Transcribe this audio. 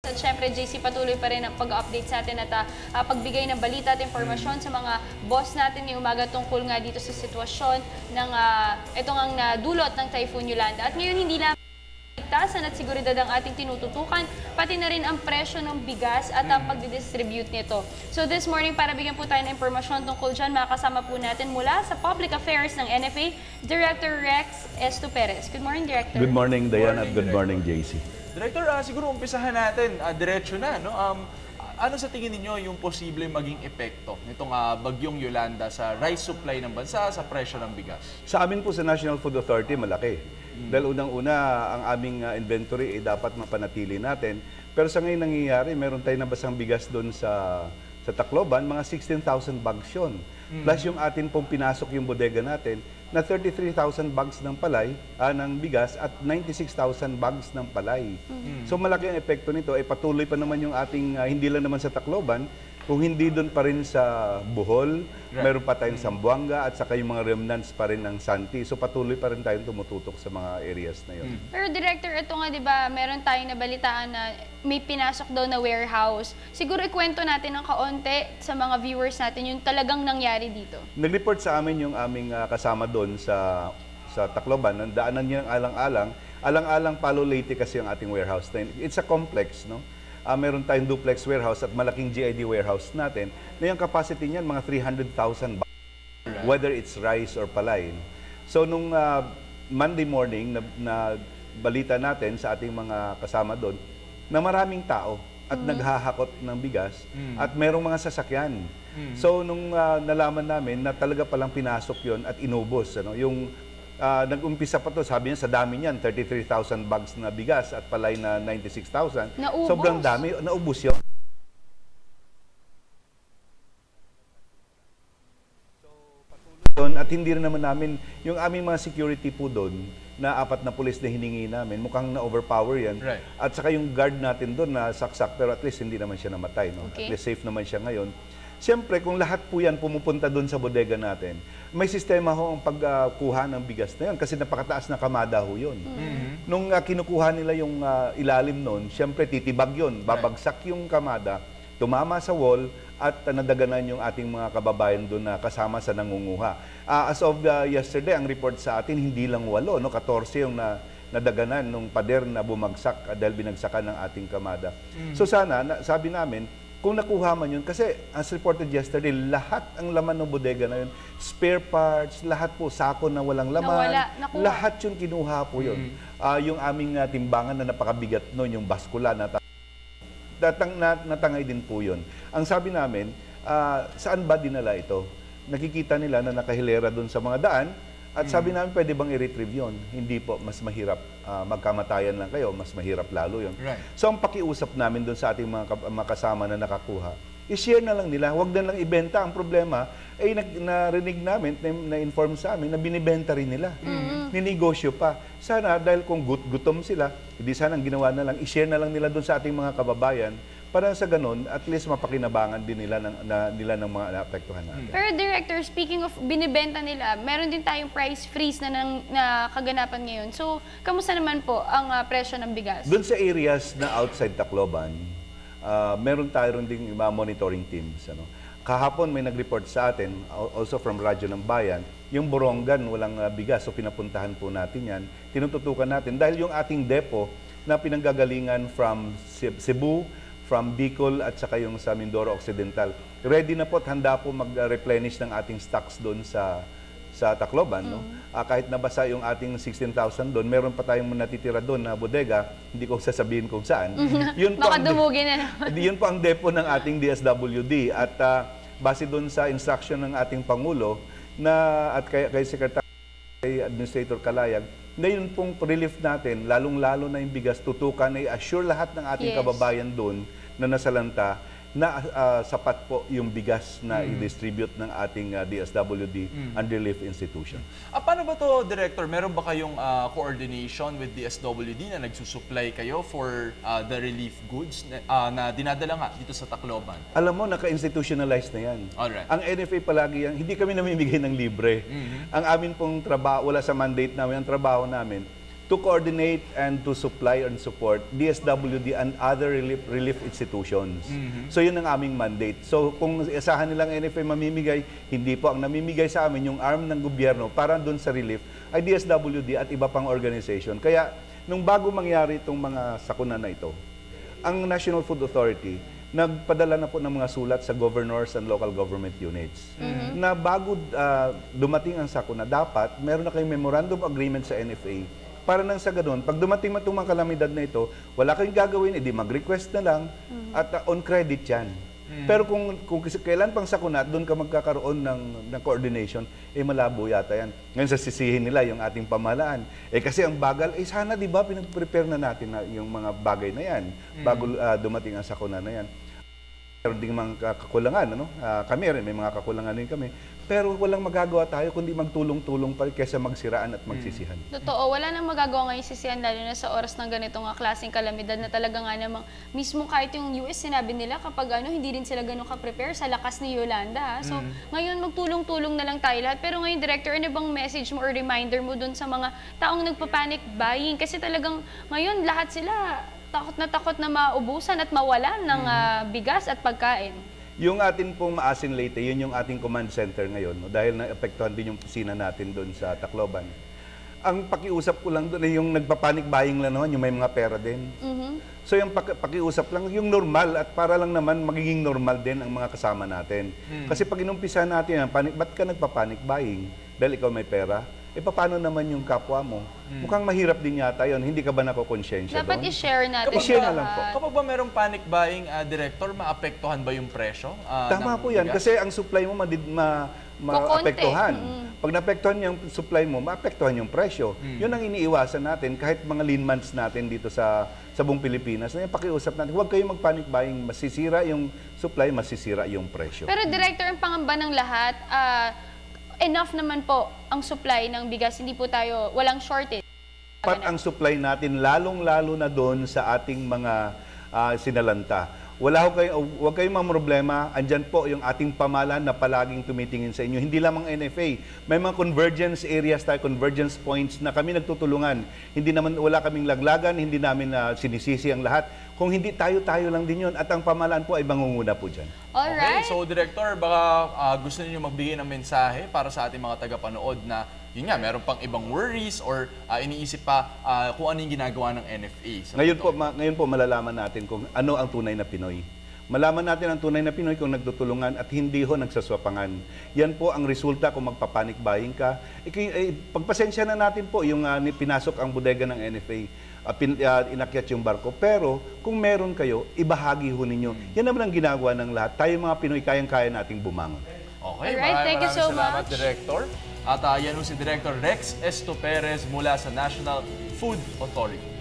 At syempre, JC, patuloy pa rin ang pag-update sa atin at pagbigay ng balita at informasyon sa mga boss natin ngayong umaga tungkol nga dito sa sitwasyon ng itong ang nadulot ng Typhoon Yolanda. At ngayon, hindi lang ligtasan at seguridad ang ating tinututukan, pati na rin ang presyo ng bigas at ang pagdidistribute nito. So this morning, para bigyan po tayo ng impormasyon tungkol dyan, makasama po natin mula sa Public Affairs ng NFA, Director Rex Esto Perez. Good morning, Director. Good morning, Diane, at good morning, JC. Director, siguro umpisahan natin, diretso na, no? Ano sa tingin ninyo yung posible maging epekto nitong bagyong Yolanda sa rice supply ng bansa, sa presyo ng bigas? Sa amin po sa National Food Authority, malaki. Dahil unang-una, ang aming inventory ay dapat mapanatili natin. Pero sa ngayon nangyayari, meron tayong nabasang bigas doon sa Tacloban, mga 16,000 bags yun. Plus yung atin pong pinasok yung bodega natin, na 33,000 bags ng palay, ng bigas at 96,000 bags ng palay. So malaki ang epekto nito. Patuloy pa naman yung ating, hindi lang naman sa Tacloban, kung hindi doon pa rin sa Bohol, meron pa tayong Zamboanga at saka yung mga remnants pa rin ng Santi. So patuloy pa rin tayong tumututok sa mga areas na yun. Pero Director, ito nga 'di ba, meron tayong nabalitaan na may pinasok daw na warehouse. Siguro ikwento natin ng kaunti sa mga viewers natin yung talagang nangyari dito. Nag-report sa amin yung aming kasama doon sa Tacloban. Ang daanan niya ng alang-alang. Alang-alang Palo Leyte kasi ang ating warehouse. It's a complex, no? Meron tayong duplex warehouse at malaking GID warehouse natin na yung capacity niyan mga 300,000 bags, whether it's rice or palay. So nung Monday morning na balita natin sa ating mga kasama doon na maraming tao at naghahakot ng bigas at merong mga sasakyan. So nung nalaman namin na talaga palang pinasok yon at inubos, ano, yung nag-umpisa pa to, sabi niya sa dami niyan, 33,000 bags na bigas at palay na 96,000. Sobrang dami, naubos yun. So, patuloy doon at hindi rin naman namin, yung aming mga security po doon, na 4 na pulis na hiningi namin, mukhang na-overpower yan. Right. At saka yung guard natin doon na saksak, pero at least hindi naman siya namatay. No? Okay. At least safe naman siya ngayon. Siyempre, kung lahat po yan pumupunta doon sa bodega natin, may sistema ho ang pagkuha ng bigas na yun kasi napakataas na kamada ho yun. Nung kinukuha nila yung ilalim noon, siyempre titibag yun, babagsak yung kamada, tumama sa wall at nadaganan yung ating mga kababayan doon na kasama sa nangunguha. As of yesterday, ang report sa atin, hindi lang 8, no? 14 yung nadaganan nung pader na bumagsak dahil binagsakan ng ating kamada. So sana, sabi namin, kung nakuha man yun, kasi as reported yesterday, lahat ang laman ng bodega na yun, spare parts, lahat po, sako na walang laman, lahat yun kinuha po yun. Yung aming timbangan na napakabigat noon, yung baskula na natangay din po yun. Ang sabi namin, saan ba dinala ito? Nakikita nila na nakahilera doon sa mga daan, at sabi namin, pwede bang i-retrieve yun? Hindi po, mas mahirap. Magkamatayan lang kayo, mas mahirap lalo yun. Right. So, ang pakiusap namin doon sa ating mga kasama na nakakuha, i-share na lang nila, huwag na lang ibenta. Ang problema, ay narinig namin, na-inform sa amin, na binibenta rin nila. Ninegosyo pa. Sana, dahil kung gutom sila, hindi sana ang ginawa na lang, i-share na lang nila doon sa ating mga kababayan, para sa ganun, at least mapakinabangan din nila ng mga naapektuhan natin. Pero Director, speaking of binibenta nila, meron din tayong price freeze na kaganapan ngayon. So, kamusta naman po ang presyo ng bigas? Doon sa areas na outside Tacloban, meron tayo rin ding monitoring teams. Ano? Kahapon may nag-report sa atin, also from Radyo ng Bayan, yung Borongan, walang bigas. So, pinapuntahan po natin yan. Tinututukan natin. Dahil yung ating depo na pinanggagalingan from Cebu, from Bicol at saka yung sa Mindoro Occidental. Ready na po at handa po mag-replenish ng ating stocks doon sa Tacloban. No? Kahit nabasa yung ating 16,000 doon, meron pa tayong natitira doon na bodega, hindi ko sasabihin kung saan. Yun po dumugin na naman. Yun po ang depo ng ating DSWD. At base doon sa instruction ng ating Pangulo at kay Secretary Administrator Calayag, na yun pong relief natin, lalong-lalo na yung bigas, tutukan ay assure lahat ng ating kababayan doon na nasalanta na sapat po yung bigas na i-distribute ng ating DSWD and relief institution. Paano ba to, Director? Meron ba kayong coordination with DSWD na nagsusupply kayo for the relief goods na dinadala nga dito sa Tacloban? Alam mo, naka-institutionalize na yan. Alright. Ang NFA palagi yan, hindi kami namimigay ng libre. Ang amin pong trabaho, wala sa mandate namin, ang trabaho namin, to coordinate and to supply and support DSWD and other relief institutions. So yun ang aming mandate. So kung isahan nilang NFA mamimigay, hindi po ang namimigay sa amin yung arm ng gobyerno para doon sa relief ay DSWD at iba pang organization. Kaya nung bago mangyari itong mga sakuna na ito, ang National Food Authority nagpadala na po ng mga sulat sa governors and local government units na bago dumating ang sakuna, dapat meron na kayong memorandum agreement sa NFA para nang sa ganun, pag dumating man itong mga kalamidad na ito, wala kayong gagawin, edi mag-request na lang at on credit yan. Pero kung kailan pang sakuna at doon ka magkakaroon ng coordination, malabo yata yan. Ngayon sasisihin nila yung ating pamahalaan. Kasi ang bagal, sana di ba pinag-prepare na natin na yung mga bagay na yan bago dumating ang sakuna na yan. Meron ding mga kakulangan, ano? Kami rin, may mga kakulangan din kami. Pero walang magagawa tayo kundi magtulong-tulong pa kaysa magsiraan at magsisihan. Totoo, wala nang magagawa ngayong sisihan lalo na sa oras ng ganitong klaseng kalamidad na talaga nga namang mismo kahit yung US sinabi nila kapag hindi din sila ganun ka-prepare sa lakas ni Yolanda. So ngayon magtulong-tulong na lang tayo lahat. Pero ngayon, Director, ano bang message mo or reminder mo dun sa mga taong nagpa-panic buying? Kasi talagang ngayon lahat sila takot na maubusan at mawalan ng bigas at pagkain. Yung atin pong Maasin Leyte, yun yung ating command center ngayon, no? Dahil naapektuhan din yung opisina natin doon sa Tacloban. Ang pakiusap ko lang doon ay yung nagpa-panic buying lang naman, yung may mga pera din. So yung pakiusap lang, yung normal at para lang naman magiging normal din ang mga kasama natin. Kasi pag inumpisa natin, ba't ka nagpa-panic buying? Dahil ikaw may pera? Paano naman yung kapwa mo? Mukhang mahirap din yata yun. Hindi ka ba nakokonsensya doon? Dapat i-share natin. I-share na lang po. Kapag ba merong panic buying, Director, maapektuhan ba yung presyo? Tama po yan. Kasi ang supply mo maapektuhan. Pag naapektuhan yung supply mo, maapektuhan yung presyo. Yun ang iniiwasan natin kahit mga lean months natin dito sa buong Pilipinas. Na yung pakiusap natin, huwag kayong mag-panic buying. Masisira yung supply, masisira yung presyo. Pero Director, ang pangamba ng lahat, enough naman po ang supply ng bigas. Hindi po tayo, walang shortage. Dapat ang supply natin, lalong-lalo na doon sa ating mga sinalanta. Huwag kayong problema. Andyan po yung ating pamahalaan na palaging tumitingin sa inyo. Hindi lamang NFA. May mga convergence areas tayo, convergence points na kami nagtutulungan. Wala kaming laglagan, hindi namin sinisisi ang lahat. Kung hindi tayo lang din yun. At ang pamahalaan po ay mangunguna po dyan. Alright. Okay, so Director, baka gusto niyo magbigay ng mensahe para sa ating mga tagapanood na yun nga, meron pang ibang worries or iniisip pa kung ano yung ginagawa ng NFA. Ngayon po malalaman natin kung ano ang tunay na Pinoy. Malaman natin ang tunay na Pinoy kung nagtutulungan at hindi ho nagsaswapangan. Yan po ang resulta kung magpa-panic buying ka. Pagpasensya na natin po yung pinasok ang bodega ng NFA. Inakyat yung barko. Pero kung meron kayo, ibahagi ho ninyo. Yan naman ang ginagawa ng lahat. Tayo mga Pinoy, kayang-kaya nating bumangon. Okay, Alright, thank you so salamat, much. Director. At yan si Director Rex Esto Perez mula sa National Food Authority.